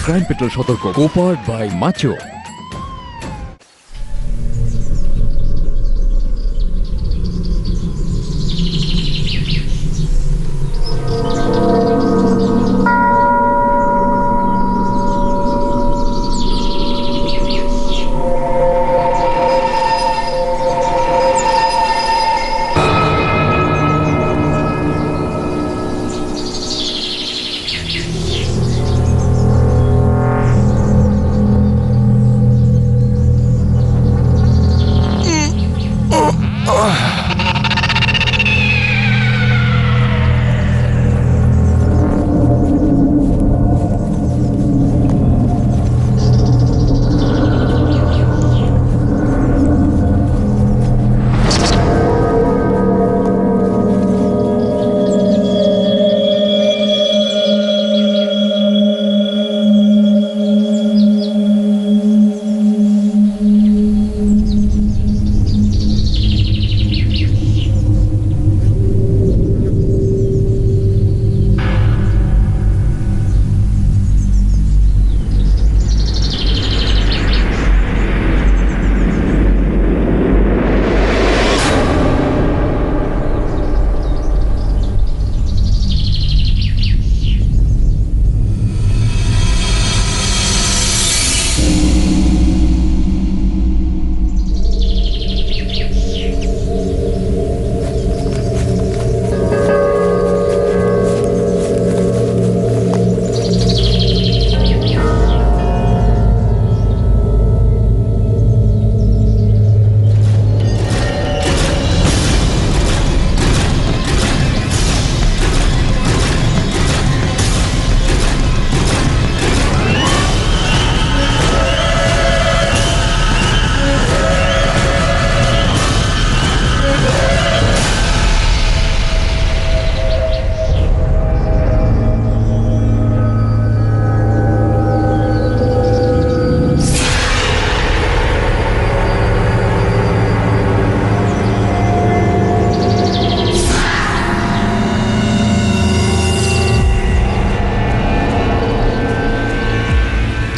Crime petrol সতর্ক, কোপার্ড by macho.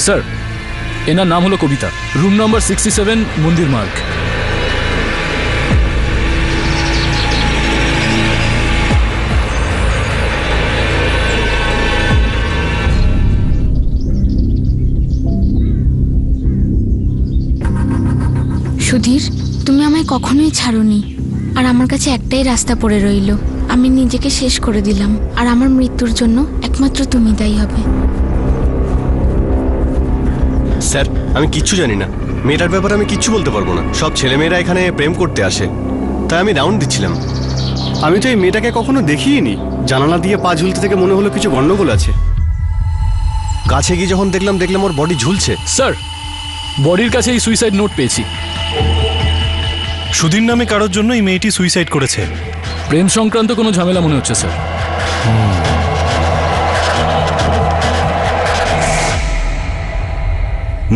Sir, এনার নাম হলো কবিতা, রুম নম্বর 67, মন্দির মার্গ। সুধীর, তুমি আমায় কখনোই ছাড়োনি, আর আমার কাছে একটাই রাস্তা পড়ে রইল। আমি নিজেকে শেষ করে দিলাম, আর আমার মৃত্যুর জন্য একমাত্র তুমি দায়ী হবে। স্যার, আমি কিচ্ছু জানি না। মেয়েটার ব্যাপারে আমি কিচ্ছু বলতে পারবো না। সব ছেলেমেয়েরা এখানে প্রেম করতে আসে, তাই আমি রাউন্ড দিচ্ছিলাম। আমি তো এই মেয়েটাকে কখনো দেখিনি। জানালা দিয়ে পা ঝুলতে থেকে মনে হলো কিছু গন্ডগোল আছে। কাছে গিয়ে যখন দেখলাম ওর বডি ঝুলছে। স্যার, বডির কাছে এই সুইসাইড নোট পেয়েছি। সুধীর নামে কারোর জন্য এই মেয়েটি সুইসাইড করেছে। প্রেম সংক্রান্ত কোনো ঝামেলা মনে হচ্ছে স্যার।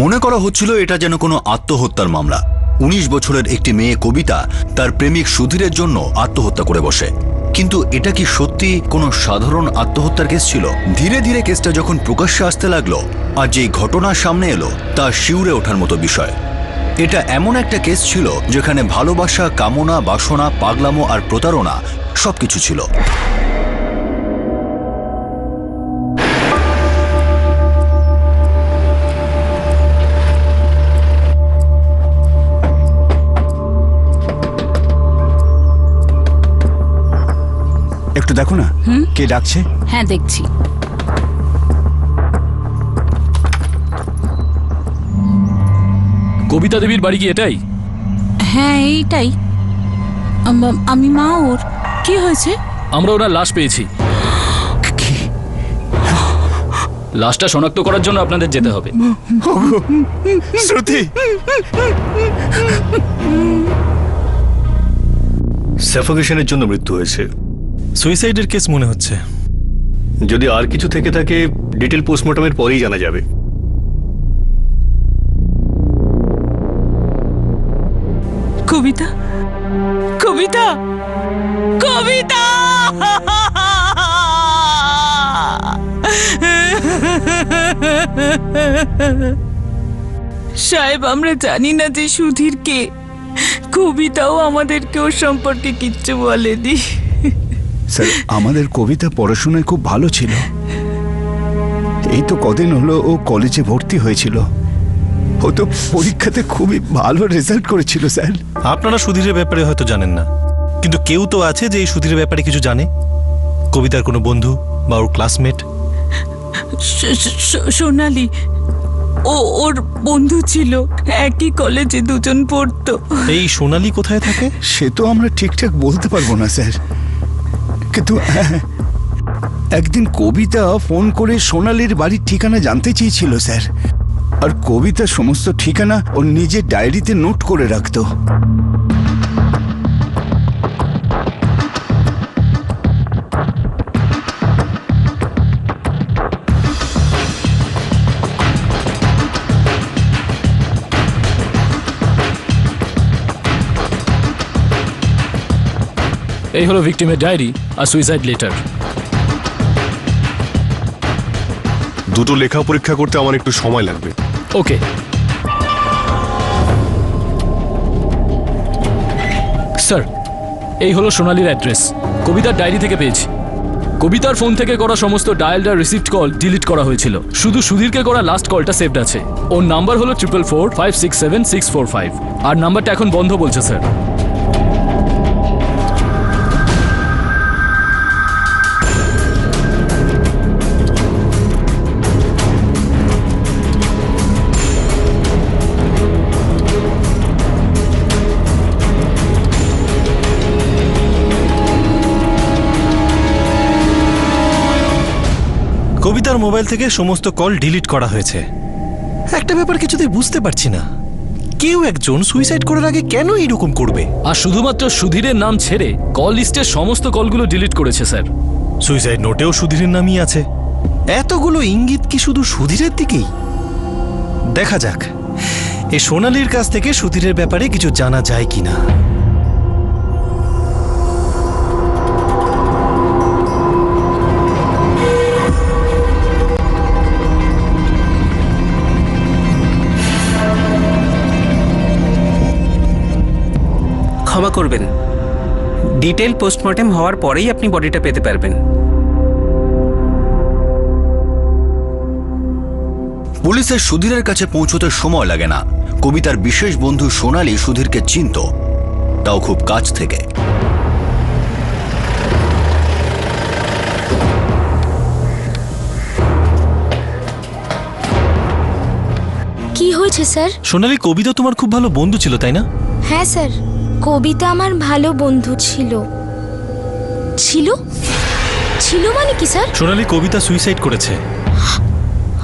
মনে করা হচ্ছিল এটা যেন কোনো আত্মহত্যার মামলা। 19 বছরের একটি মেয়ে কবিতা তার প্রেমিক সুধীরের জন্য আত্মহত্যা করে বসে। কিন্তু এটা কি সত্যি কোনো সাধারণ আত্মহত্যার কেস ছিল? ধীরে ধীরে কেসটা যখন প্রকাশ্যে আসতে লাগলো আর যেই ঘটনা সামনে এলো তা শিউরে ওঠার মতো বিষয়। এটা এমন একটা কেস ছিল যেখানে ভালোবাসা, কামনা, বাসনা, পাগলামো আর প্রতারণা সবকিছু ছিল। একটু দেখো না কে ডাকছে। হ্যাঁ, দেখছি। কবিতা দেবীর বাড়ি কি এটাই? হ্যাঁ, এইটাই। আমি মা ওর। কি হয়েছে? আমরা ওনার লাশ পেয়েছি। লাশটা শনাক্ত করার জন্য আপনাদের যেতে হবে। শ্রুতি, সাফোকেশনের জন্য মৃত্যু হয়েছে। সুইসাইডের কেস মনে হচ্ছে। যদি আর কিছু থেকে থাকে ডিটেল পোস্টমর্টমের পরেই জানা যাবে। কবিতা, কবিতা, কবিতা! সাহেব, আমরা জানি না যে সুধীর কে। কবিতাও আমাদেরকে ওর সম্পর্কে কিচ্ছু বলেনি। স্যার, আমাদের কবিতা পড়াশোনায় খুব ভালো ছিল। এই তো কদিন হলো ও কলেজে ভর্তি হয়েছিল। ও তো পরীক্ষাতে খুবই ভালো রেজাল্ট করেছিল স্যার। আপনারা সুধীরের ব্যাপারে হয়তো জানেন না, কিন্তু কেউ তো আছে যে এই সুধীরের ব্যাপারে কিছু জানে। কবিতার কোনো বন্ধু বা ওর ক্লাসমেট। সোনালি, ওর বন্ধু ছিল, একই কলেজে দুজন পড়তো। এই সোনালি কোথায় থাকে? সে তো আমরা ঠিকঠাক বলতে পারবো না স্যার, কিন্তু একদিন কবিতা ফোন করে সোনালির বাড়ির ঠিকানা জানতে চেয়েছিল স্যার। আর কবিতা সমস্ত ঠিকানা ওর নিজের ডায়েরিতে নোট করে রাখতো। এই হলো ভিকটিমের ডায়েরি আর সুইসাইড লেটার। দুটো লেখা পরীক্ষা করতে আমার একটু সময় লাগবে। ওকে স্যার, এই হলো সোনালির অ্যাড্রেস। কবিতার ডায়েরি থেকে পেয়েছি। কবিতার ফোন থেকে করা সমস্ত dialled are received call delete করা হয়েছিল, শুধু সুধীরকে করা লাস্ট কলটা সেভড আছে। ওর নাম্বার হলো 444567645, আর নাম্বারটা এখন বন্ধ বলছে স্যার। কবিতার মোবাইল থেকে সমস্ত কল ডিলিট করা হয়েছে। একটা ব্যাপার কিছুতেই বুঝতে পারছি না, কেউ একজন সুইসাইড করার আগে কেন এরকম করবে? আর শুধুমাত্র সুধীরের নাম ছেড়ে কল লিস্টের সমস্ত কলগুলো ডিলিট করেছে স্যার। সুইসাইড নোটেও সুধীরের নামই আছে। এতগুলো ইঙ্গিত কি শুধু সুধীরের দিকেই? দেখা যাক এই সোনালির কাছ থেকে সুধীরের ব্যাপারে কিছু জানা যায় কিনা। ক্ষমা করবেন, ডিটেল পোস্টমর্টেম হওয়ার পরেই আপনি বডিটা পেতে পারবেন। পুলিশের সুধীরের কাছে পৌঁছতে সময় লাগে না। কবিতার বিশেষ বন্ধু সোনালি সুধীরকে চিনত, তাও খুব কাছ থেকে। কি হয়েছে স্যার? সোনালি, কবিতা তোমার খুব ভালো বন্ধু ছিল, তাই না? হ্যাঁ স্যার, কবিতা আমার ভালো বন্ধু ছিল। ছিল ছিল মানে কি স্যার? সোনালি, কবিতা সুইসাইড করেছে।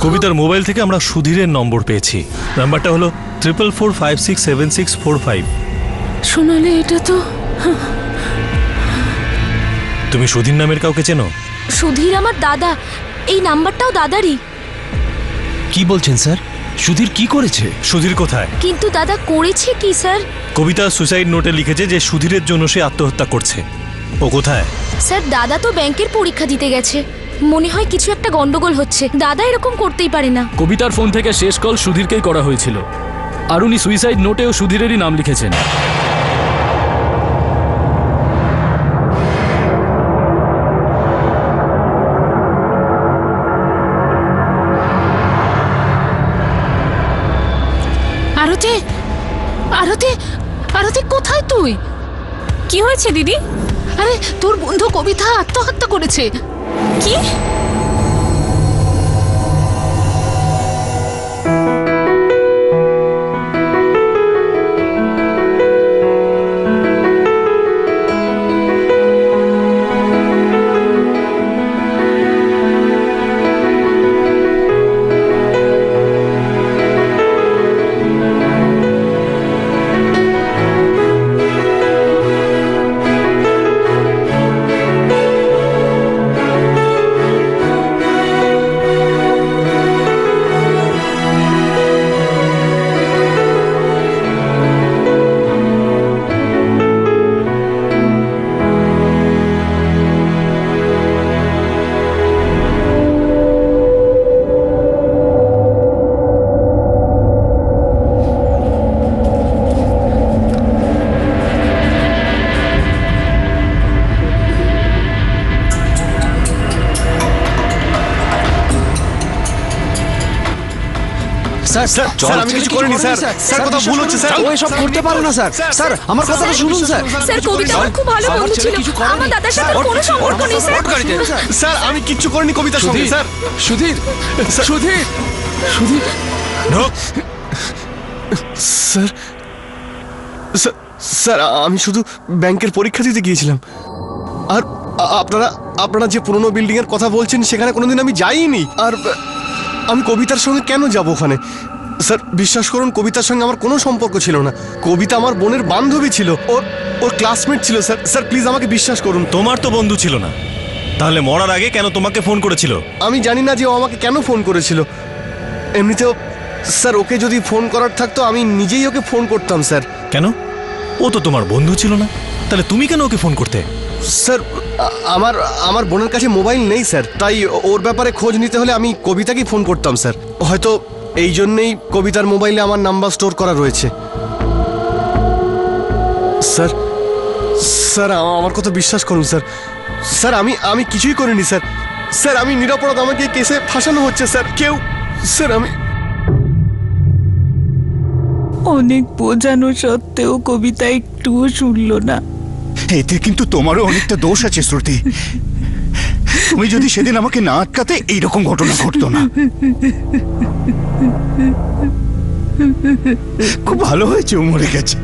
কবিতার মোবাইল থেকে আমরা সুধীরের নম্বর পেয়েছি। নাম্বারটা হলো 444567645। সোনালি, এটা তো... তুমি সুধীর নামের কাউকে চেনো? সুধীর আমার দাদা, এই নাম্বারটাও দাদারই। কি বলছেন স্যার? সুধীর কি করেছে? সুধীর কোথায়? কিন্তু দাদা করেছে কি স্যার? কবিতা সুসাইড নোটে লিখেছে যে সুধীরের জন্য সে আত্মহত্যা করছে। ও কোথায়? স্যার, দাদা তো ব্যাংকের পরীক্ষা দিতে গেছে। মনে হয় কিছু একটা গন্ডগোল হচ্ছে। দাদা এরকম করতেই পারে না। কবিতার ফোন থেকে শেষ কল সুধীরকেই করা হয়েছিল, আর উনি সুইসাইড নোটেও সুধীরেরই নাম লিখেছেন। আরতি, আরতি, আরতি, কোথায় তুই? কি হয়েছে দিদি? আরে, তোর বন্ধু কবিতা আত্মহত্যা করেছে। কি? স্যার স্যার আমি কিছু করিনি স্যার স্যার কথা ভুল হচ্ছে স্যার ও এসব করতে পারে না স্যার স্যার আমার কথাটা শুনুন স্যার স্যার কবিতা আমার খুব ভালো বন্ধু ছিল আমার দাদার সাথে কোনো সম্পর্ক নেই স্যার স্যার আমি কিচ্ছু করিনি কবিতার সঙ্গে sir Sudhir Sudhir Sudhir sir sir আমি শুধু ব্যাংকের পরীক্ষা দিতে গিয়েছিলাম আর আপনারা যে পুরনো বিল্ডিং এর কথা বলছেন সেখানে কোনোদিন আমি যাইনি আর আমি কবিতার সঙ্গে কেন যাব ওখানে স্যার বিশ্বাস করুন কবিতার সঙ্গে আমার কোনো সম্পর্ক ছিল না কবিতা আমার বোনের বান্ধবী ছিল ওর ক্লাসমেট ছিল স্যার স্যার প্লিজ আমাকে বিশ্বাস করুন তোমার তো বন্ধু ছিল না, তাহলে মরার আগে কেন তোমাকে ফোন করেছিল? আমি জানি না যে ও আমাকে কেন ফোন করেছিল এমনিতেও স্যার ওকে যদি ফোন করার থাকতো আমি নিজেই ওকে ফোন করতাম স্যার কেন? ও তো তোমার বন্ধু ছিল না, তাহলে তুমি কেন ওকে ফোন করতে? স্যার আমার বোনের কাছে মোবাইল নেই স্যার তাই ওর ব্যাপারে খোঁজ নিতে হলে আমি কবিতাকেই ফোন করতাম স্যার হয়তো এই জন্যেই কবিতার মোবাইলে আমার নাম্বার স্টোর করা রয়েছে স্যার স্যার আমার কথা বিশ্বাস করুন স্যার স্যার আমি কিছুই করিনি স্যার স্যার আমি নিরপরাধ আমাকে কেসে ফাঁসানো হচ্ছে স্যার কেউ স্যার আমি অনেক বোঝানো সত্ত্বেও কবিতা একটুও শুনল না। এতে কিন্তু তোমারও অনেকটা দোষ আছে শ্রুতি। তুমি যদি সেদিন আমাকে না আটকাতে এইরকম ঘটনা ঘটতো না। খুব ভালো হয়েছে ও মরে গেছে,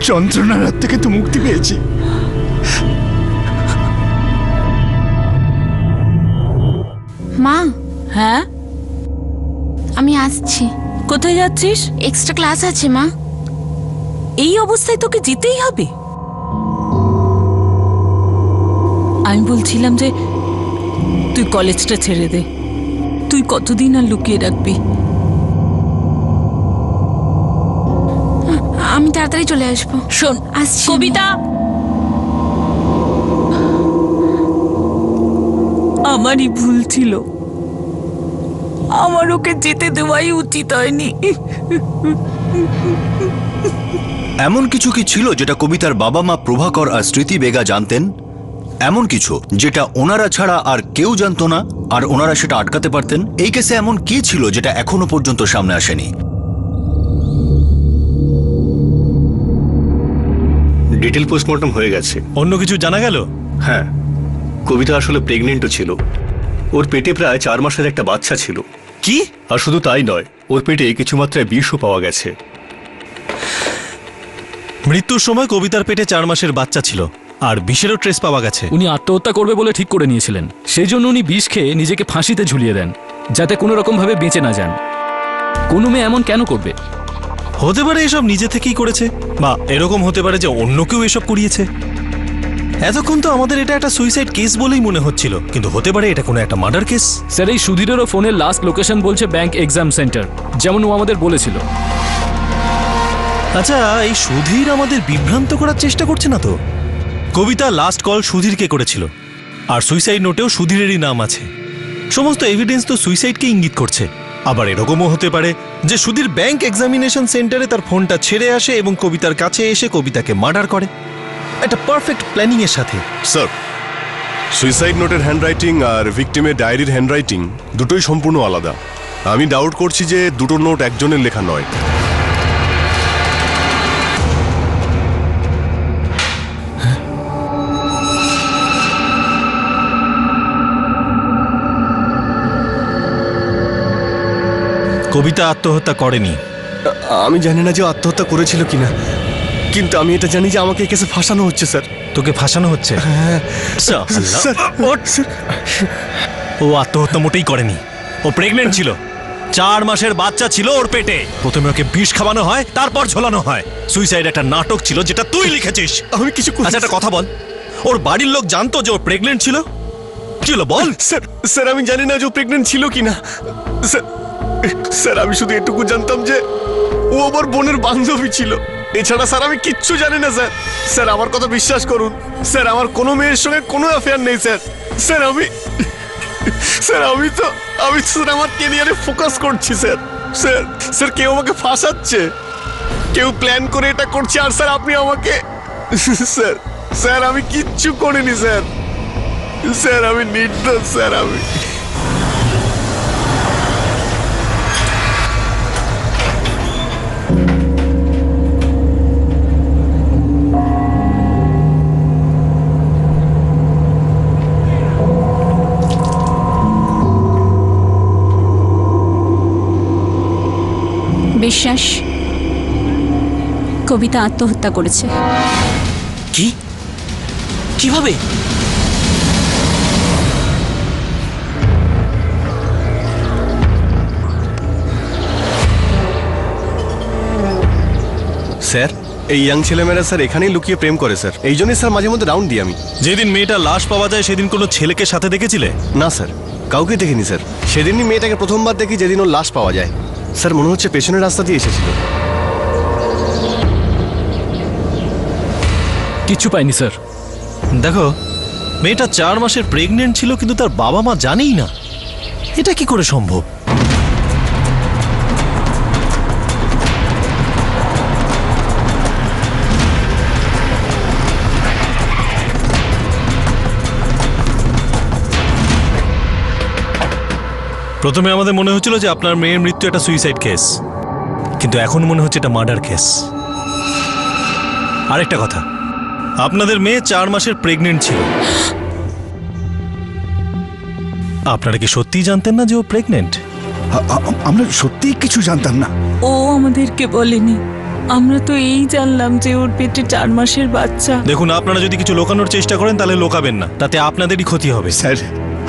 যন্ত্রণার হাত থেকে তো মুক্তি পেয়েছি। মা হ্যাঁ, আমি আসছি। কোথায় যাচ্ছিস? এক্সট্রা ক্লাস আছে মা। এই অবস্থায় তোকে যেতেই হবে? আমি বলছিলাম যে তুই কলেজটা ছেড়ে দে, তুই কতদিন আর লুকিয়ে রাখবি? আমি তাড়াতাড়ি চলে আসবো। শোন আসছি। কবিতা, আমারই ভুল ছিল, আমার ওকে যেতে দেওয়াই উচিত হয়নি। এমন কিছু কি ছিল যেটা কবিতার বাবা মা প্রভাকর আর স্মৃতি বেগা জানতেন? এমন কিছু যেটা ওনারা ছাড়া আর কেউ জানতো না, আর ওনারা সেটা আটকাতে পারতেন? এই কেসে এমন কি ছিল যেটা এখনো পর্যন্ত সামনে আসেনি? ডিটেল পোস্টমর্টম হয়ে গেছে। অন্য কিছু জানা গেল? হ্যাঁ, কবিতা আসলে প্রেগনেন্টও ছিল। ওর পেটে প্রায় 4 মাসের একটা বাচ্চা ছিল। কি? আর শুধু তাই নয়, ওর পেটে কিছু মাত্রায় বিষও পাওয়া গেছে। মৃত্যুর সময় কবিতার পেটে 4 মাসের বাচ্চা ছিল, আর বিষেরও ট্রেস পাওয়া গেছে। উনি আত্মহত্যা করবে বলে ঠিক করে নিয়েছিলেন, সেই জন্য উনি বিষ খেয়ে নিজেকে ফাঁসিতে ঝুলিয়ে দেন, যাতে কোনো রকম ভাবে বেঁচে না যান। কোনো মেয়ে এমন কেন করবে? হতে পারে এসব নিজে থেকেই করেছে, বা এরকম হতে পারে যে অন্য কেউ এসব করিয়েছে। এতক্ষণ তো আমাদের এটা একটা সুইসাইড কেস বলেই মনে হচ্ছিল, কিন্তু হতে পারে এটা কোনো একটা মার্ডার কেস। স্যার, এই সুধীরেরও ফোনের লাস্ট লোকেশন বলছে ব্যাংক এক্সাম সেন্টার, যেমন ও আমাদের বলেছিল। আচ্ছা, এই সুধীর আমাদের বিভ্রান্ত করার চেষ্টা করছে না তো? কবিতা লাস্ট কল সুধীরকে করেছিল, আর সুইসাইড নোটেও সুধীরেরই নাম আছে। সমস্ত এভিডেন্স তো সুইসাইডকে ইঙ্গিত করছে। আবার এরকমও হতে পারে যে সুধীর ব্যাংক এক্সামিনেশন সেন্টারে তার ফোনটা ছেড়ে আসে এবং কবিতার কাছে এসে কবিতাকে মার্ডার করে, একটা পারফেক্ট প্ল্যানিং এর সাথে। স্যার, সুইসাইড নোটের হ্যান্ডরাইটিং আর ভিকটিমের ডায়েরির হ্যান্ডরাইটিং দুটোই সম্পূর্ণ আলাদা। আমি ডাউট করছি যে দুটো নোট একজনের লেখা নয়। কবিতা আত্মহত্যা করেনি। আমি জানি না যে আত্মহত্যা করেছিল কিনা, কিন্তু আমি এটা জানি যে আমাকে এই কেসে ফাঁসানো হচ্ছে স্যার। তোকে ফাঁসানো হচ্ছে? ও আত্মহত্যা মোটেই করেনি, ও প্রেগনেন্ট ছিল। 4 মাসের বাচ্চা ছিল ওর পেটে। প্রথমে ওকে বিষ খাওয়ানো হয়, তারপর ঝোলানো হয়। সুইসাইড একটা নাটক ছিল যেটা তুই লিখেছিস। আমি কিছু। আচ্ছা, একটা কথা বল, ওর বাড়ির লোক জানতো যে ও প্রেগনেন্ট ছিল? কি হলো বল? স্যার আমি জানি না যে ও প্রেগনেন্ট ছিল কিনা। স্যার আমি শুধু এটুকু জানতাম যে ও আমার বোনের বান্ধবী ছিল। এছাড়া স্যার আমি কিচ্ছু জানি না স্যার। স্যার আমার কথা বিশ্বাস করুন স্যার, আমার কোনো মেয়ের সঙ্গে কোনো অ্যাফেয়ার নেই স্যার। স্যার আমি তো স্যার আমার ক্যারিয়ারে ফোকাস করছি স্যার। স্যার কেউ আমাকে ফাঁসাচ্ছে, কেউ প্ল্যান করে এটা করছে। আর স্যার আপনি আমাকে স্যার আমি কিচ্ছু করিনি স্যার। স্যার আমি নির্দোষ স্যার। আমি বিশ্বাস কবিতা আত্মহত্যা করেছে। কি? কিভাবে? স্যার এই ইয়াং ছেলেমেয়েরা স্যার এখানেই লুকিয়ে প্রেম করে স্যার, এই জন্যই স্যার মাঝে মধ্যে রাউন্ড দিই আমি। যেদিন মেয়েটার লাশ পাওয়া যায় সেদিন কোনো ছেলেকে সাথে দেখেছিলে? না স্যার, কাউকে দেখিনি স্যার। সেদিনই মেয়েটাকে প্রথমবার দেখি যেদিন ওর লাশ পাওয়া যায়। স্যার মনে হচ্ছে পেছনের রাস্তা দিয়ে এসেছিল। কিচ্ছু পাইনি স্যার। দেখো, মেয়েটা 4 মাসের প্রেগনেন্ট ছিল কিন্তু তার বাবা মা জানেই না। এটা কি করে সম্ভব? প্রথমে আমাদের মনে হচ্ছিল যে আপনার মেয়ের মৃত্যু একটা সুইসাইড কেস, কিন্তু এখন মনে হচ্ছে এটা মার্ডার কেস। আরেকটা কথা, আপনাদের মেয়ে 4 মাসের প্রেগনেন্ট ছিল। আপনারা কি সত্যিই জানতেন না যে ও প্রেগনেন্ট? আমরা সত্যিই কিছু জানতাম না। ও আমাদেরকে বলেনি, আমরা তো এই জানলাম যে ওর পেটে 4 মাসের বাচ্চা। দেখুন, আপনারা যদি কিছু লুকানোর চেষ্টা করেন তাহলে লোকাবেন না, তাতে আপনাদেরই ক্ষতি হবে। স্যার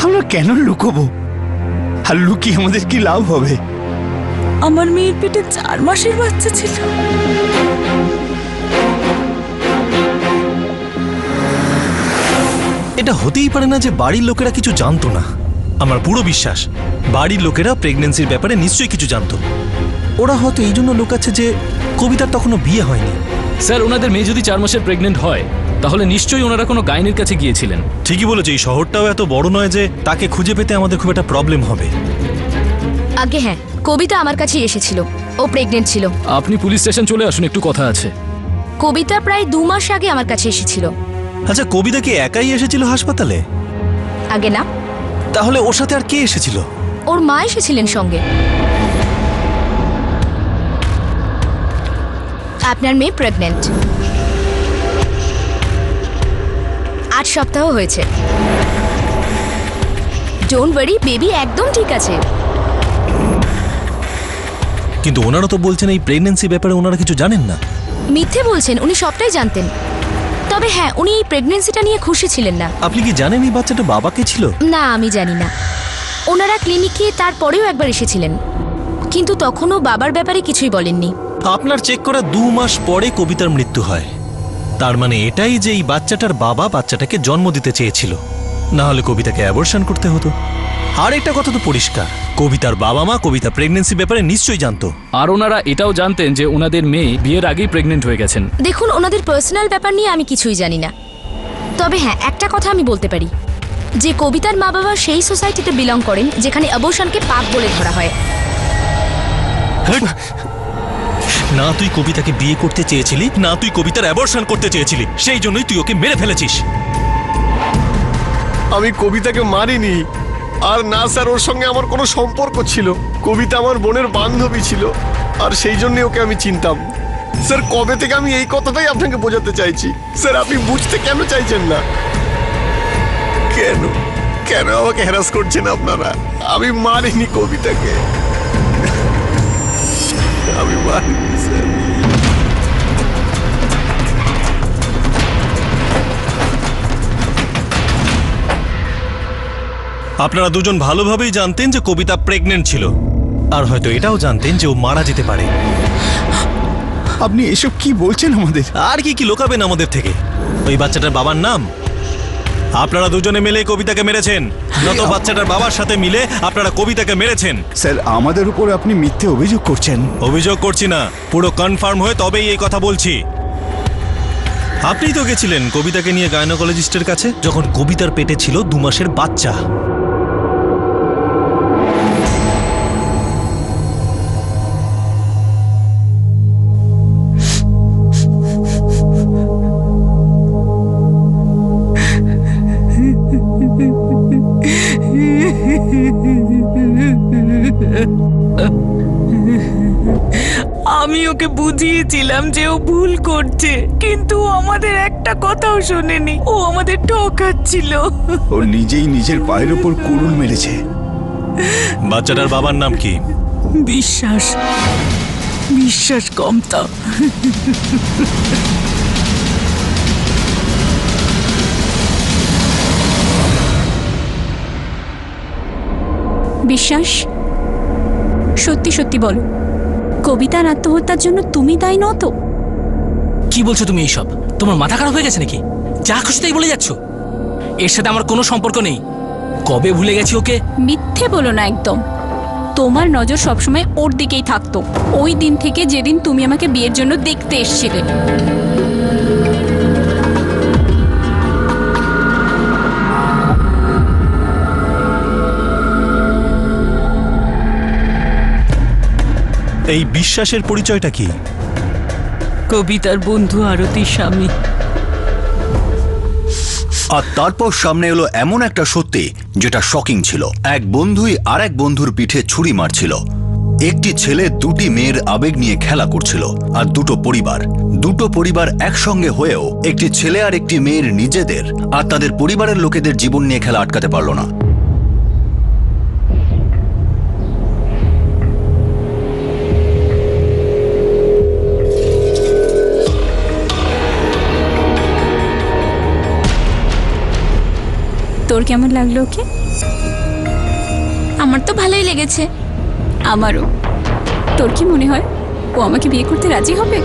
আমরা কেন লুকোবো? আর লুকিয়ে আমাদের কি লাভ হবে? আমার মেয়ের পেটে 4 মাসের বাচ্চা ছিল। এটা হতেই পারে না যে বাড়ির লোকেরা কিছু জানতো না। আমার পুরো বিশ্বাস বাড়ির লোকেরা প্রেগন্যান্সির ব্যাপারে নিশ্চয়ই কিছু জানতো। ওরা হয়তো এই জন্য লুকাচ্ছে যে কবিতার তখনও বিয়ে হয়নি। স্যার, ওনাদের মেয়ে যদি 4 মাসের প্রেগনেন্ট হয় তাহলে নিশ্চয়ই ওনারা কোনো গাইনির কাছে গিয়েছিলেন। ঠিকই বলেছে, এই শহরটাও এত বড় নয় যে তাকে খুঁজে পেতে আমাদের খুব একটা প্রবলেম হবে। আগে হ্যাঁ, কবিতা আমার কাছেই এসেছিল, ও প্রেগনেন্ট ছিল। আপনি পুলিশ স্টেশন চলে আসুন, একটু কথা আছে। কবিতা প্রায় 2 মাস আগে আমার কাছে এসেছিল। আচ্ছা, কবিতা কি একাই এসেছিল হাসপাতালে? আগে না। তাহলে ওর সাথে আর কে এসেছিল? ওর মা এসেছিলেন সঙ্গে। আপনার মেয়ে প্রেগনেন্ট, 8 সপ্তাহ হয়েছে। ডোন্ট ওয়ারি, বেবি একদম ঠিক আছে। কিন্তু ওনারা তো বলছেন এই প্রেগন্যান্সি ব্যাপারে ওনারা কিছু জানেন না। মিথ্যে বলছেন, উনি সবটাই জানতেন। তবে হ্যাঁ, উনি এই প্রেগনেন্সিটা নিয়ে খুশি ছিলেন না। আপনি কি জানেন এই বাচ্চাটা বাবা কে ছিল? না, আমি জানি না। ওনারা ক্লিনিকে তারপরেও একবার এসেছিলেন, কিন্তু তখনও বাবার ব্যাপারে কিছুই বলেননি। আপনার চেক করা 2 মাস পরে কবিতার মৃত্যু হয়। তার মানে এটাই যে এই বাচ্চাটার বাবা বাচ্চাটাকে জন্ম দিতে চেয়েছিল, না হলে কবিতাকে অ্যাবর্শন করতে হতো। আর একটা কথা তো পরিষ্কার, কবিতার বাবা মা কবিতা প্রেগন্যান্সি ব্যাপারে নিশ্চয়ই জানতো। আর ওনারা এটাও জানতেন যে ওনাদের মেয়ে বিয়ের আগেই প্রেগনেন্ট হয়ে গেছেন। দেখুন, ওনাদের পার্সোনাল ব্যাপার নিয়ে আমি কিছুই জানি না। তবে হ্যাঁ, একটা কথা আমি বলতে পারি যে কবিতার মা বাবা সেই সোসাইটিতে বিলং করেন যেখানে অ্যাবর্শনকে পাপ বলে ধরা হয়। না তুই কবিতাকে বিয়ে করতে চেয়েছিলি, না তুই কবিতার অ্যাবর্শন করতে চেয়েছিলি, সেই জন্যই তুই ওকে মেরে ফেলেছিস। আমি কবিতাকে মারিনি। আর না স্যার, ওর সঙ্গে আমার কোনো সম্পর্ক ছিল। কবিতা আমার বোনের বান্ধবী ছিল, আর সেই জন্যই ওকে আমি চিনতাম। স্যার, কবে থেকে আমি এই কথাটাই আপনাকে বোঝাতে চাইছি। স্যার, আপনি বুঝতে কেন চাইছেন না? কেন কেন আমাকে হ্যারাস করছেন আপনারা? আমি মারিনি কবিতাকে, আমি মারিনি স্যার। আপনারা দুজন ভালোভাবেই জানতেন যে কবিতা প্রেগনেন্ট ছিল, আর হয়তো এটাও জানতেন যে ও মারা যেতে পারে। আপনি এসব কি বলছেন আমাদের? আর কি কি লোকাবেন আমাদের থেকে? ওই বাচ্চাটার বাবার নাম? আপনারা দুজনে মিলে কবিতাকে মেরেছেন, না তো বাচ্চাটার বাবার সাথে মিলে আপনারা কবিতাকে মেরেছেন? স্যার, আমাদের উপর আপনি মিথ্যে অভিযোগ করছেন। অভিযোগ করছি না, পুরো কনফার্ম হয়ে তবেই এই কথা বলছি। আপনিই তো গেছিলেন কবিতাকে নিয়ে গাইনোকোলজিস্টের কাছে যখন কবিতার পেটে ছিল 2 মাসের বাচ্চা। আমি ওকে বুঝিয়েছিলাম যে ও ভুল করছে, কিন্তু ও আমাদের একটা কথাও শোনেনি। ও আমাদের ঠকাচ্ছিল। ও নিজেই নিজের পায়ের উপর কুড়ুল মেরেছে। বাচ্চাটার বাবার নাম কি? বিশ্বাস। বিশ্বাস কম তো। বিশ্বাস, সত্যি সত্যি বলো, কবিতার আত্মহত্যার জন্য তুমি দায়ী নও তো? কি বলছো তুমি এইসব? তোমার মাথা খারাপ হয়ে গেছে নাকি? যা খুশি তাই বলে যাচ্ছ। এর সাথে আমার কোনো সম্পর্ক নেই। কবে ভুলে গেছি ওকে। মিথ্যে বলো না একদম। তোমার নজর সবসময় ওর দিকেই থাকতো, ওই দিন থেকে যেদিন তুমি আমাকে বিয়ের জন্য দেখতে এসেছিলে। এই বিশ্বাসের পরিচয়টা কি? কবিতার বন্ধু আরতির স্বামী। আর তারপর সামনে এলো এমন একটা সত্যি যেটা শকিং ছিল। এক বন্ধুই আর এক বন্ধুর পিঠে ছুরি মারছিল। একটি ছেলে দুটি মেয়ের আবেগ নিয়ে খেলা করছিল। আর দুটো পরিবার একসঙ্গে হয়েও একটি ছেলে আর একটি মেয়ের নিজেদের আর তাদের পরিবারের লোকেদের জীবন নিয়ে খেলা আটকাতে পারল না। তোর কেমন লাগলো ওকে? আমার তো ভালোই লেগেছে। আমারও। তোর কি মনে হয় ও আমাকে বিয়ে করতে রাজি হবে?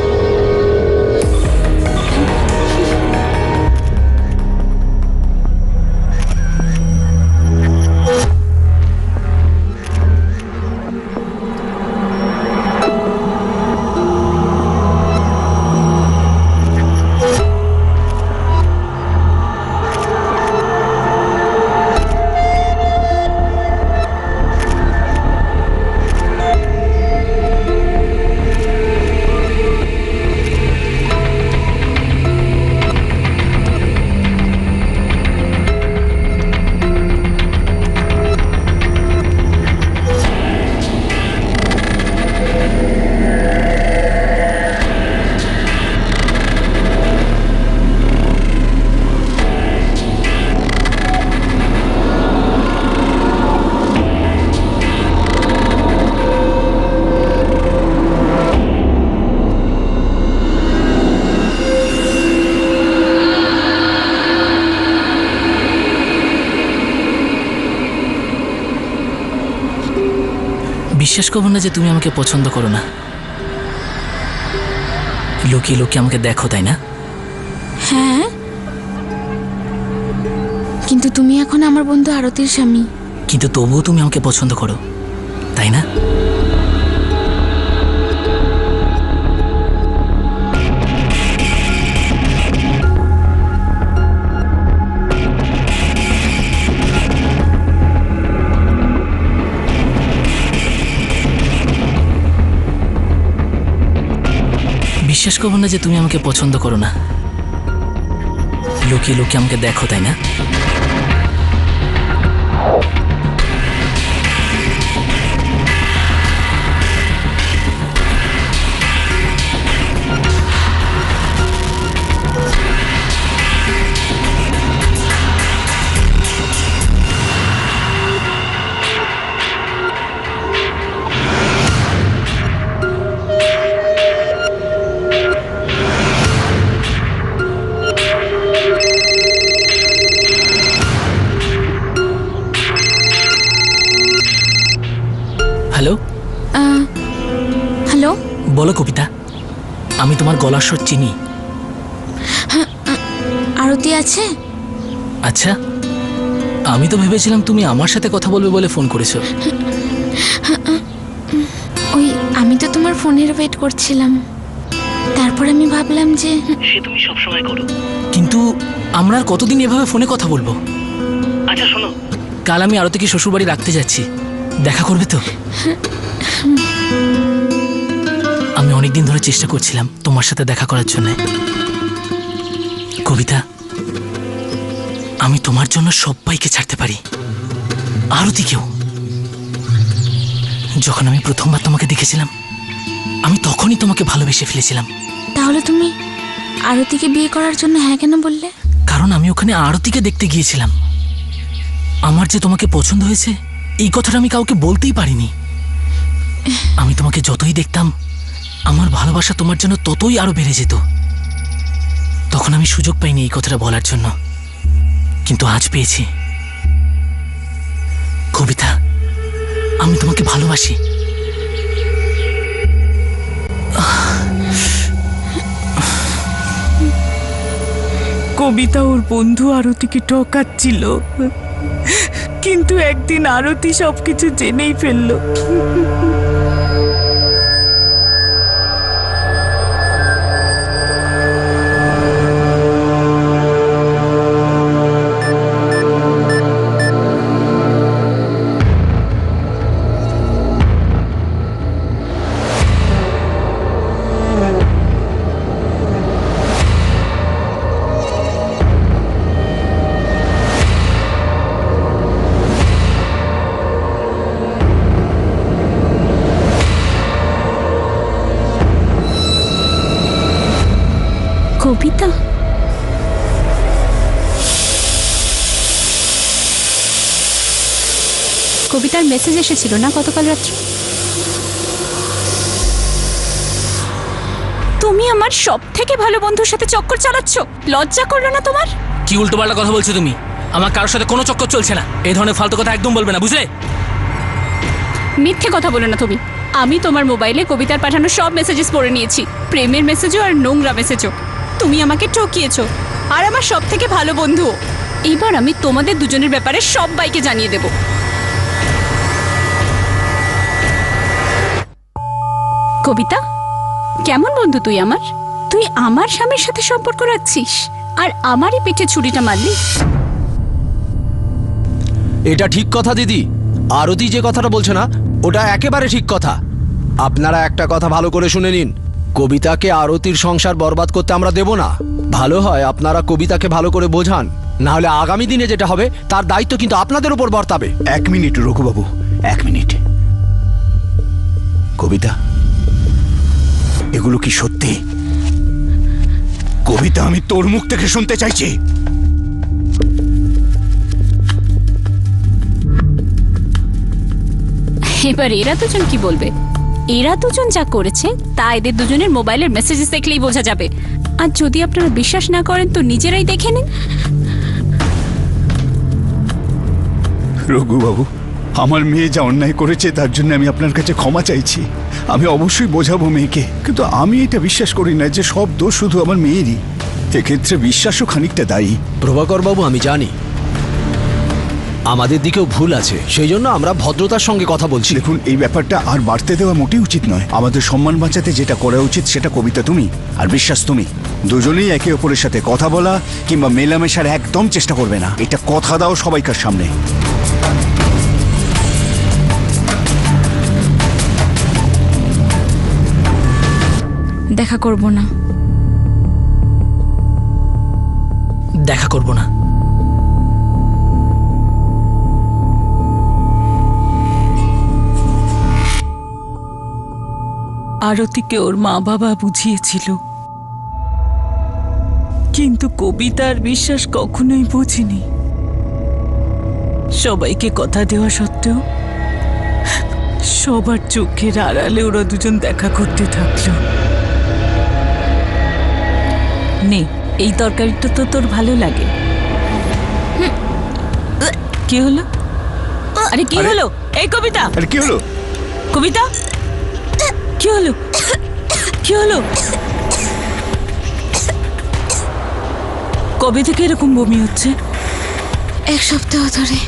বিশ্বাস করবো না যে তুমি আমাকে পছন্দ করো না। লুকিয়ে লুকিয়ে আমাকে দেখো, তাই না? হ্যাঁ, কিন্তু তুমি এখন আমার বন্ধু আরতির স্বামী। কিন্তু তবুও তুমি আমাকে পছন্দ করো, তাই না? বিশ্বাস করবো না যে তুমি আমাকে পছন্দ করো না। লুকিয়ে লুকিয়ে আমাকে দেখো, তাই না? হ্যালো হ্যালো, বলো কবিতা। আমি তোমার গলার স্বর চিনি। আরতি আছে? আচ্ছা, আমি তো ভেবেছিলাম তুমি আমার সাথে কথা বলবে বলে ফোন করেছো। ওই আমি তো তোমার ফোনের ওয়েট করছিলাম, তারপর আমি ভাবলাম যে সে তুমি সবসময় করো, কিন্তু আমরা আর কতদিন এভাবে ফোনে কথা বলবো? আচ্ছা শোনো, কাল আমি আরতিকে শ্বশুরবাড়ি রাখতে যাচ্ছি, দেখা করবে তো? আমি অনেকদিন ধরে চেষ্টা করছিলাম তোমার সাথে দেখা করার জন্য। কবিতা, আমি তোমার জন্য সবাইকে ছাড়তে পারি, আরতিকেও। যখন আমি প্রথমবার তোমাকে দেখেছিলাম, আমি তখনই তোমাকে ভালোবেসে ফেলেছিলাম। তাহলে তুমি আরতিকে বিয়ে করার জন্য হ্যাঁ কেন বললে? কারণ আমি ওখানে আরতিকে দেখতে গিয়েছিলাম। আমার যে তোমাকে পছন্দ হয়েছে এই কথাটা আমি কাউকে বলতেই পারিনি। আমি তোমাকে যতই দেখতাম আমার ভালোবাসা তোমার জন্য ততই আরো বেড়ে যেত। তখন আমি সুযোগ পাইনি এই কথাটা বলার জন্য, কিন্তু আজ পেয়েছি। কবিতা, আমি তোমাকে ভালোবাসি। কবিতা ওর বন্ধু আরতিকে ঠকাচ্ছিল, কিন্তু একদিন আরতি সবকিছু জেনেই ফেললো। কবিতা, কবিতার মেসেজ এসেছিল না গতকাল রাত্রে? তুমি আমার সব থেকে ভালো বন্ধুর সাথে চক্কর চালাচ্ছ, লজ্জা করলো না তোমার? কি উল্টোপাল্টা কথা বলছো তুমি? আমার কারোর সাথে কোনো চক্কর চলছে না। এই ধরনের ফালতু কথা একদম বলবে না, বুঝলে? মিথ্যে কথা বলো না তুমি। আমি তোমার মোবাইলে কবিতার পাঠানো সব মেসেজেস পড়ে নিয়েছি, প্রেমের মেসেজও আর নোংরা মেসেজও। তুমি আমাকে ঠকিয়েছো, আর আমার সব থেকে ভালো বন্ধু। এবার আমি তোমাদের দুজনের ব্যাপারে সবাইকে জানিয়ে দেব। কবিতা, কেমন বন্ধু তুই আমার? তুই আমার স্বামীর সাথে সম্পর্ক রাখছিস আর আমারই পিঠে ছুরিটা মারলি। এটা ঠিক কথা দিদি। আরতি যে কথাটা বলছে না, ওটা একেবারে ঠিক কথা। আপনারা একটা কথা ভালো করে শুনে নিন, কবিতাকে আরতির সংসার বরবাদ করতে আমরা দেব না। ভালো হয় আপনারা কবিতাকে ভালো করে বোঝান, না হলে আগামী দিনে যেটা হবে তার দায়িত্ব কিন্তু আপনাদের উপর বর্তাবে। 1 মিনিট রঘুবাবু, 1 মিনিট। কবিতা, এগুলো কি সত্যি? কবিতা, আমি তোর মুখ থেকে শুনতে চাইছি। এবার এরা দুজন কি বলবে? এরা দুজন যা করেছে তা এদের দুজনের মোবাইলের মেসেজেস দেখলেই বোঝা যাবে। আর যদি আপনারা বিশ্বাস না করেন তো নিজেরাই দেখে নিন। রঘুবাবু, আমার মেয়ে যা অন্যায় করেছে তার জন্য আমি আপনার কাছে ক্ষমা চাইছি। আমি অবশ্যই বোঝাবো মেয়েকে, কিন্তু আমি এটা বিশ্বাস করি না যে সব দোষ শুধু আমার মেয়েরই। এক্ষেত্রে বিশ্বাসও খানিকটা দায়ী। প্রভাকর বাবু, আমি জানি আমাদের দিকেও ভুল আছে, সেই জন্য আমরা ভদ্রতার সঙ্গে কথা বলছি। দেখুন, এই ব্যাপারটা আর বাড়তে দেওয়া মোটেই উচিত নয়। আমাদের সম্মান বাঁচাতে যেটা করা উচিত সেটা কবিতা তুমি আর বিশ্বাস তুমি দুজনেই একে অপরের সাথে কথা বলা কিংবা মেলামেশার একদম চেষ্টা করবে না। এটা কথা দাও সবাইকার সামনে। দেখা করব না। দেখা করব না। আরতিকে ওর মা বাবা বুঝিয়েছিল, কিন্তু কবিতার বিশ্বাস কখনোই বোঝেনি। সবাইকে কথা দেওয়া সত্ত্বেও সবার চোখের আড়ালে ওরা দুজন দেখা করতে থাকলো। নে, এই তরকারিটা তো তোর ভালো লাগে। কি হলো? আরে কি হলো? এই কবিতা, আরে কি হলো? কবিতা, কি হলো? কি হলো? কবে থেকে এরকম বমি হচ্ছে? 1 সপ্তাহ ধরে।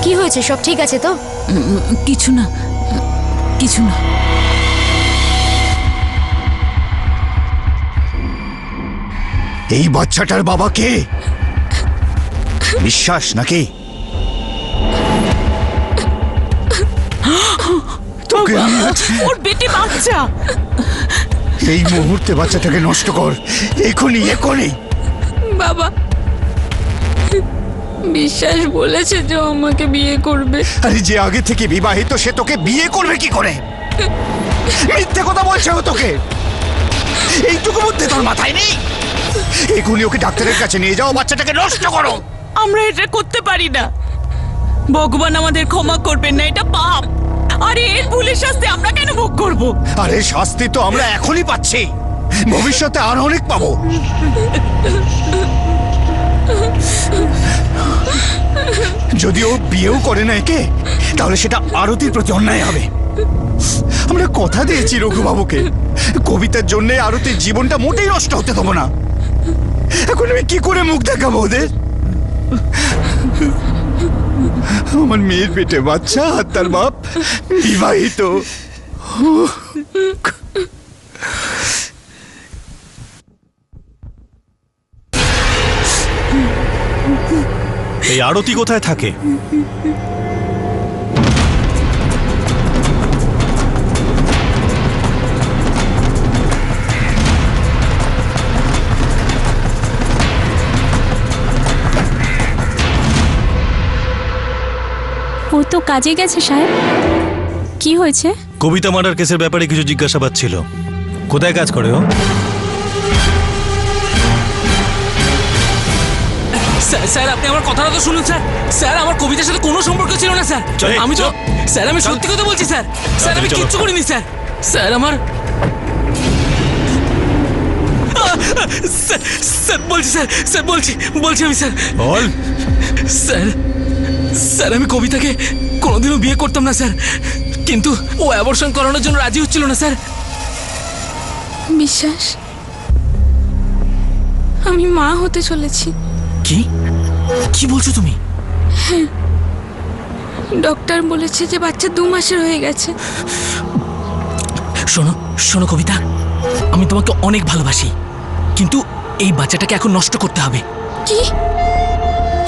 কি হয়েছে? সব ঠিক আছে তো? কিছু না, কিছু না। এই বাচ্চাটার বাবা কে? বিশ্বাস নাকি? তোকে ওর বেটি বাচ্চা। এই মুহূর্তে বাচ্চাটাকে নষ্ট কর, এখনই এখনই। বাবা, বিশ্বাস বলেছে যে ও আমাকে বিয়ে করবে। আরে যে আগে থেকে বিবাহিত সে তোকে বিয়ে করবে কি করে? মিথ্যে কথা বলছে ও তোকে। এইটুকু বুদ্ধি তোর মাথায় নেই? এখনই ওকে ডাক্তারের কাছে নিয়ে যাও, বাচ্চাটাকে নষ্ট করো। আমরা এটা করতে পারি না, ভগবান আমাদের ক্ষমা করবেন না, এটা পাপ। আরে এর ভুলের শাস্তি আমরা কেন ভোগ করব? আরে শাস্তি তো আমরা এখনই পাচ্ছি, ভবিষ্যতে আর অনেক পাবো। যদি ও বিয়েও করে না একে, তাহলে সেটা আরতির প্রতি অন্যায় হবে। আমরা কথা দিয়েছি রঘুবাবুকে, কবিতার জন্য আরতির জীবনটা মোটেই নষ্ট হতে দেবো না। এখন আমি কি করে মুখ দেখাবো ওদের? আমার মেয়ের পেটে বাচ্চা আর তার বাপ বিবাহিত। এই আরতি কোথায় থাকে? ও তো কাজে গেছে সাহেব। কি হয়েছে? কবিতা মার্ডার কেসের ব্যাপারে কিছু জিজ্ঞাসাবাদ ছিল। কোথায় কাজ করে ও? স্যার আপনি আমার কথাটা তো শুনুন স্যার। স্যার আমার কবিতার সাথে কোনো সম্পর্ক ছিল না স্যার। আমি তো স্যার আমি সত্যি কথা বলছি স্যার। স্যার আমি কিচ্ছু করিনি স্যার। স্যার আমার স্যার বলছি স্যার। স্যার বলছি আমি স্যার। বল। স্যার আমি কবিতাকে কোনোদিনও বিয়ে করতাম না স্যার, কিন্তু ও অ্যাবর্শন করানোর জন্য রাজি হচ্ছিল না স্যার। বিশ্বাস, আমি মা হতে চলেছি। কি বলছো তুমি? হ্যাঁ, ডক্টর বলেছে যে বাচ্চা 2 মাসের হয়ে গেছে। শোনো কবিতা, আমি তোমাকে অনেক ভালোবাসি, কিন্তু এই বাচ্চাটাকে এখন নষ্ট করতে হবে। কি?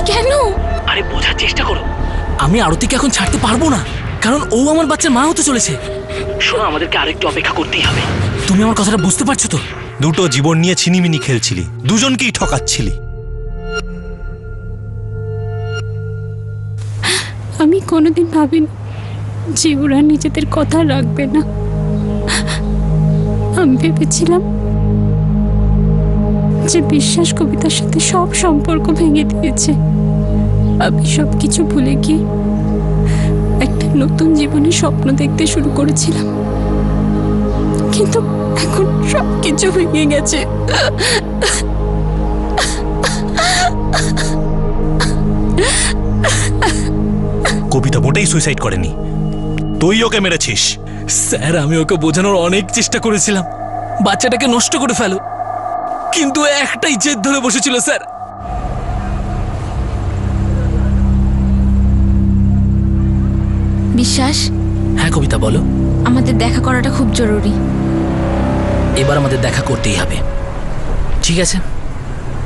কেন? আরে বোঝার চেষ্টা করো। আমি আরতিকে এখন ছাড়তে পারবো না, কারণ ও আমার বাচ্চার মা হতে চলেছে। শোনো, আমাদেরকে আরেকটু অপেক্ষা করতেই হবে। তুমি আমার কথাটা বুঝতে পারছো তো? দুটো জীবন নিয়ে ছিনিমিনি খেলছিলি, দুজনকেই ঠকাচ্ছিলি। আমি কোনোদিন ভাবিনি যে ওরা নিজেদের কথা রাখবে না। আমি ভেবেছিলাম যে বিশ্বাস কবিতার সাথে সব সম্পর্ক ভেঙে দিয়েছে। আমি সবকিছু ভুলে গিয়ে একটা নতুন জীবনের স্বপ্ন দেখতে শুরু করেছিলাম, কিন্তু এখন সবকিছু ভেঙে গেছে। কবিতা মোটেই সুইসাইড করেনি, তুই ওকে মেরেছিস। স্যার আমি ওকে বোঝানোর অনেক চেষ্টা করেছিলাম, বাচ্চাটাকে নষ্ট করে ফেলো, কিন্তু একটাই জেদ ধরে বসেছিল স্যার। বিশ্বাস। হ্যাঁ কবিতা বলো। আমাদের দেখা করাটা খুব জরুরি। এবার আমাদের দেখা করতেই হবে। ঠিক আছে,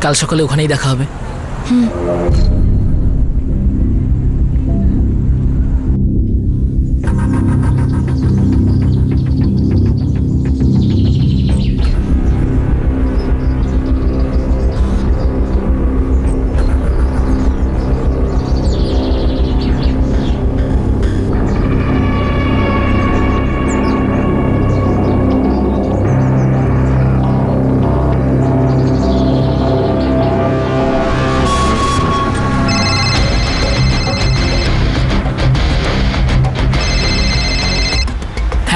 কাল সকালে ওখানেই দেখা হবে।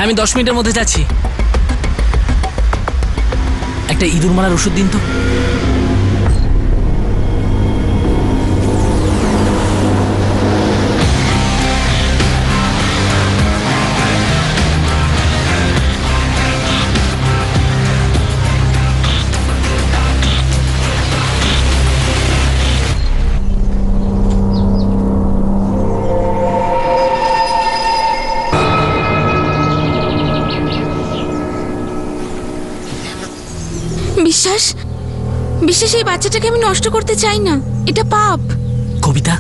আমি 10 মিনিটের মধ্যে যাচ্ছি। একটা ইঁদুর মারার ওষুধ দিন তো। বিশ্বাস, বিশ্বাস এই বাচ্চাটাকে আমি নষ্ট করতে চাই না, এটা পাপ। কবিতা,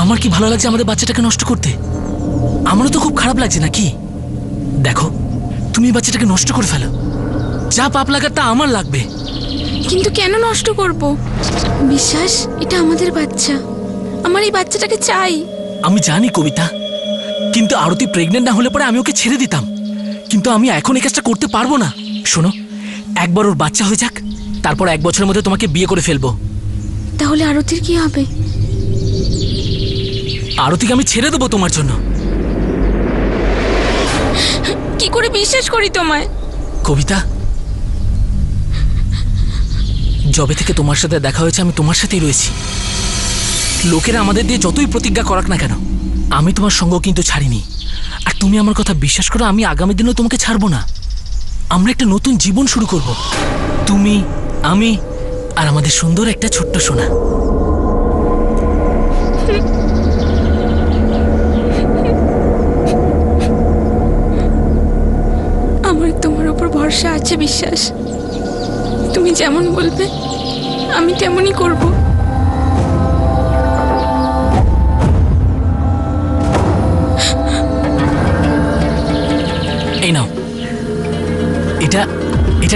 আমার কি ভালো লাগছে আমাদের বাচ্চাটাকে নষ্ট করতে? আমারও তো খুব খারাপ লাগছে নাকি? দেখো, তুমি এই বাচ্চাটাকে নষ্ট করে ফেলো, যা পাপ লাগার তা আমার লাগবে। কিন্তু কেন নষ্ট করব? বিশ্বাস, এটা আমাদের বাচ্চা, আমার এই বাচ্চাটাকে চাই। আমি জানি কবিতা, কিন্তু আরতি প্রেগনেন্ট না হলে পরে আমি ওকে ছেড়ে দিতাম, কিন্তু আমি এখন এই কাজটা করতে পারবো না। শোনো, একবার ওর বাচ্চা হয়ে যাক, তারপর 1 বছরের মধ্যে তোমাকে বিয়ে করে ফেলবো। তাহলে আরতির কি হবে? আরতিকে আমি ছেড়ে দেবো তোমার জন্য। কি করে বিশ্বাস করি তোমায়? কবিতা, যবে থেকে তোমার সাথে দেখা হয়েছে আমি তোমার সাথেই রয়েছি। লোকেরা আমাদের দিয়ে যতই প্রতিজ্ঞা করাক না কেন, আমি তোমার সঙ্গ কিন্তু ছাড়িনি। আর তুমি আমার কথা বিশ্বাস করো, আমি আগামী দিনেও তোমাকে ছাড়বো না। আমরা একটা নতুন জীবন শুরু করব, তুমি, আমি আর আমাদের সুন্দর একটা ছোট্ট সোনা। আমার তোমার উপর ভরসা আছে, বিশ্বাস। তুমি যেমন বলবে আমি তেমনই করব। এই নাও, এটা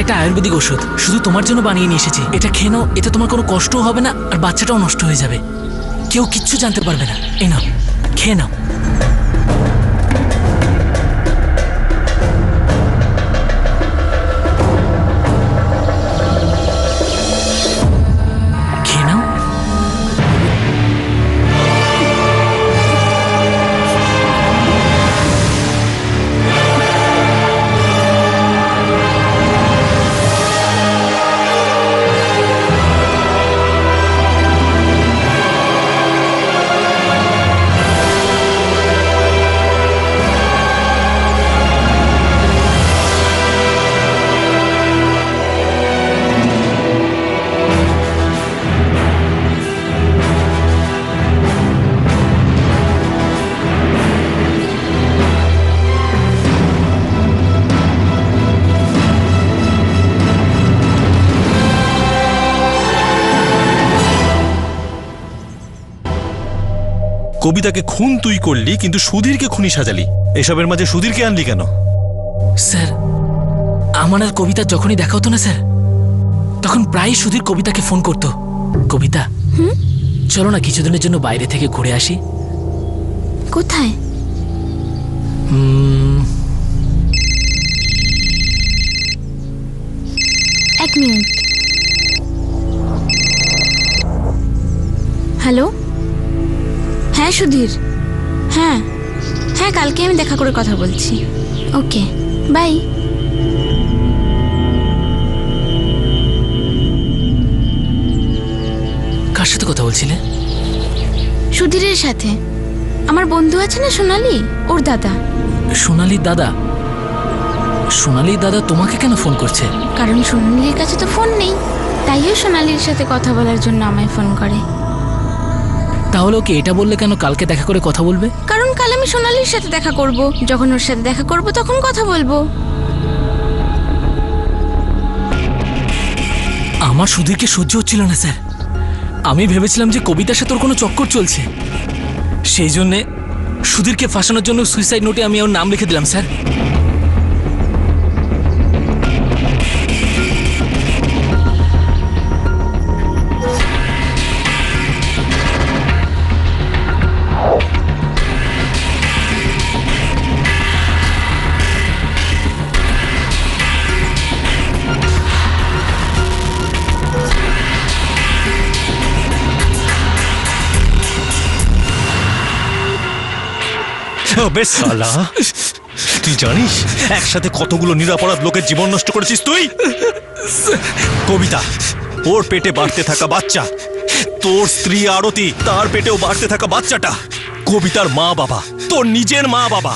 একটা আয়ুর্বেদিক ওষুধ, শুধু তোমার জন্য বানিয়ে নিয়ে এসেছি। এটা খেয়ে নাও, এতে তোমার কোনো কষ্টও হবে না আর বাচ্চাটাও নষ্ট হয়ে যাবে, কেউ কিচ্ছু জানতে পারবে না। এই নাও, খেয়ে নাও। খেয়ে নাও। কবিতাকে খুন তুই করলি, কিন্তু সুধীরকে খুনি সাজালি। এসবের মাঝে সুধীরকে আনলি কেন? স্যার, আমার আর কবিতা যখনই দেখা হতো না স্যার, তখন প্রায়ই সুধীর কবিতাকে ফোন করতো, কবিতা চলো না কিছুদিনের জন্য বাইরে থেকে ঘুরে আসি। কোথায়? এক মিনিট। হ্যালো, হ্যাঁ সুধীর, হ্যাঁ হ্যাঁ কালকে আমি দেখা করে কথা বলছি। ওকে, বাই। কার সাথে কথা বলছিলে? সুধীরের সাথে। আমার বন্ধু আছে না সোনালি, ওর দাদা। সোনালির দাদা? সোনালির দাদা তোমাকে কেন ফোন করছে? কারণ সোনালির কাছে তো ফোন নেই, তাইও সোনালির সাথে কথা বলার জন্য আমায় ফোন করে। তাহলে ওকে এটা বললে কেন কালকে দেখা করে কথা বলবে? কারণ কাল আমি সোনালির সাথে দেখা করব, যখন ওর সাথে দেখা করব তখন কথা বলবো। আমার সুধীরকে সহ্য হচ্ছিল না স্যার। আমি ভেবেছিলাম যে কবিতার সাথে ওর কোনো চক্কর চলছে, সেই জন্যে সুধীরকে ফাঁসানোর জন্য সুইসাইড নোটে আমি ওর নাম লিখে দিলাম স্যার। বেশ শালা, তুই জানিস একসাথে কতগুলো নিরাপরাধ লোকের জীবন নষ্ট করেছিস তুই? কবিতা, ওর পেটে বাড়তে থাকা বাচ্চা, তোর স্ত্রী আরতি, তার পেটেও বাড়তে থাকা বাচ্চাটা কবিতার মা বাবা, তোর নিজের মা বাবা।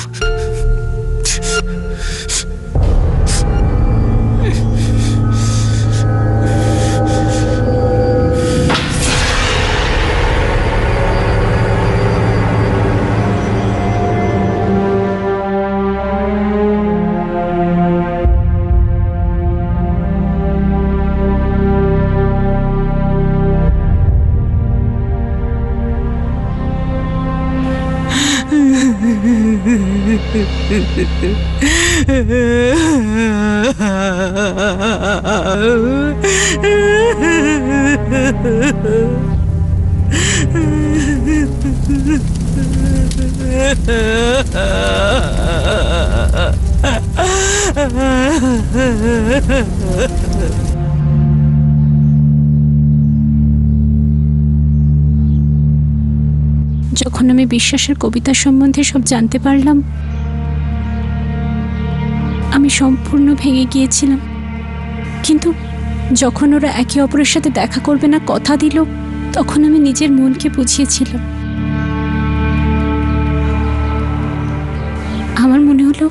যখন আমি বিশ্বাসের কবিতা সম্বন্ধে সব জানতে পারলাম, আমি সম্পূর্ণ ভেঙে গিয়েছিলাম। কিন্তু যখন ওরা একে অপরের সাথে দেখা করবে না কথা দিল, তখন আমি নিজের মনকে বুঝিয়েছিলাম। আমার মনে হলো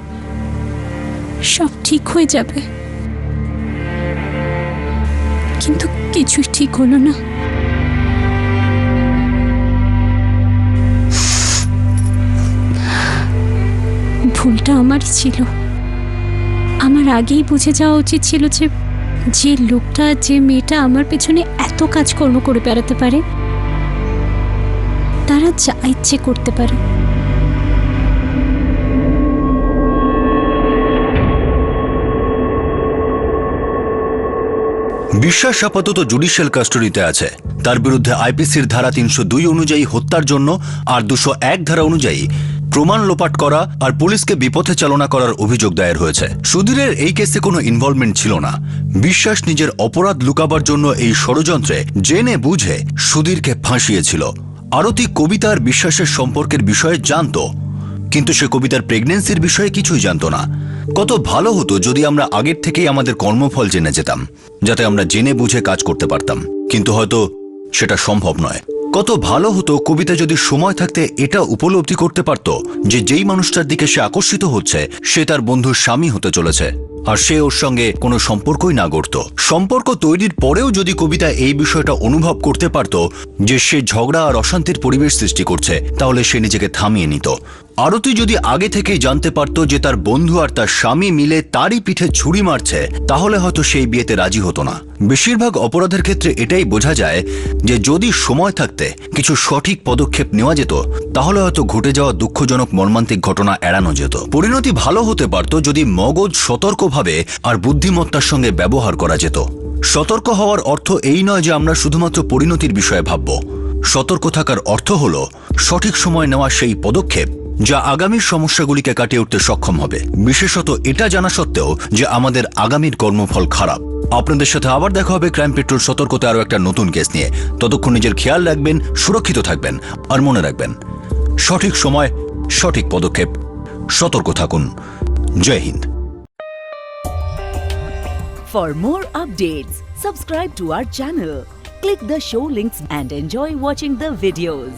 সব ঠিক হয়ে যাবে, কিন্তু কিছুই ঠিক হলো না। ভুলটা আমারই ছিল। আমার আগেই বুঝে যাওয়া উচিত ছিল যে লোকটা, যে মেয়েটা আমার পেছনে এত কাজকর্ম করে বেড়াতে পারে, তারা যা ইচ্ছে করতে পারে। বিশ্বাস আপাতত জুডিশিয়াল কাস্টডিতে আছে। তার বিরুদ্ধে আইপিসির ধারা 302 অনুযায়ী হত্যার জন্য আর 201 ধারা অনুযায়ী প্রমাণ লোপাট করা আর পুলিশকে বিপথে চালনা করার অভিযোগ দায়ের হয়েছে। সুধীরের এই কেসে কোনো ইনভলভমেন্ট ছিল না। বিশ্বাস নিজের অপরাধ লুকাবার জন্য এই ষড়যন্ত্রে জেনে বুঝে সুধীরকে ফাঁসিয়েছিল। আরতি কবিতার বিশ্বাসের সম্পর্কের বিষয়ে জানতো, কিন্তু সে কবিতার প্রেগনেন্সির বিষয়ে কিছুই জানতো না। কত ভালো হতো যদি আমরা আগের থেকেই আমাদের কর্মফল জেনে যেতাম, যাতে আমরা জেনে বুঝে কাজ করতে পারতাম, কিন্তু হয়তো সেটা সম্ভব নয়। কত ভালো হতো কবিতা যদি সময় থাকতে এটা উপলব্ধি করতে পারত যে যেই মানুষটার দিকে সে আকর্ষিত হচ্ছে সে তার বন্ধুর স্বামী হতে চলেছে, আর সে ওর সঙ্গে কোনো সম্পর্কই না গড়ত। সম্পর্ক তৈরির পরেও যদি কবিতা এই বিষয়টা অনুভব করতে পারত যে সে ঝগড়া আর অশান্তির পরিবেশ সৃষ্টি করছে, তাহলে সে নিজেকে থামিয়ে নিত। আরতি যদি আগে থেকেই জানতে পারত যে তার বন্ধু আর তার স্বামী মিলে তারই পিঠে ছুরি মারছে, তাহলে হয়তো সেই বিয়েতে রাজি হতো না। বেশিরভাগ অপরাধের ক্ষেত্রে এটাই বোঝা যায় যে যদি সময় থাকতে কিছু সঠিক পদক্ষেপ নেওয়া যেত, তাহলে হয়তো ঘটে যাওয়া দুঃখজনক মর্মান্তিক ঘটনা এড়ানো যেত। পরিণতি ভালো হতে পারত যদি মগজ সতর্কভাবে আর বুদ্ধিমত্তার সঙ্গে ব্যবহার করা যেত। সতর্ক হওয়ার অর্থ এই নয় যে আমরা শুধুমাত্র পরিণতির বিষয়ে ভাবব। সতর্ক থাকার অর্থ হল সঠিক সময় নেওয়া সেই পদক্ষেপ যা আগামীর সমস্যাগুলিকে কাটিয়ে উঠতে সক্ষম হবে, বিশেষত এটা জানা সত্ত্বেও যে আমাদের আগামীর কর্মফল খারাপ। আপনাদের সাথে আবার দেখা হবে ক্রাইম পেট্রোল সতর্কতা আরও একটা নতুন কেস নিয়ে। ততক্ষণ নিজের খেয়াল রাখবেন, সুরক্ষিত থাকবেন, আর মনে রাখবেন সঠিক সময় সঠিক পদক্ষেপ। সতর্ক থাকুন। জয় Hind. For more updates, subscribe to our channel, click the show links and enjoy watching the videos.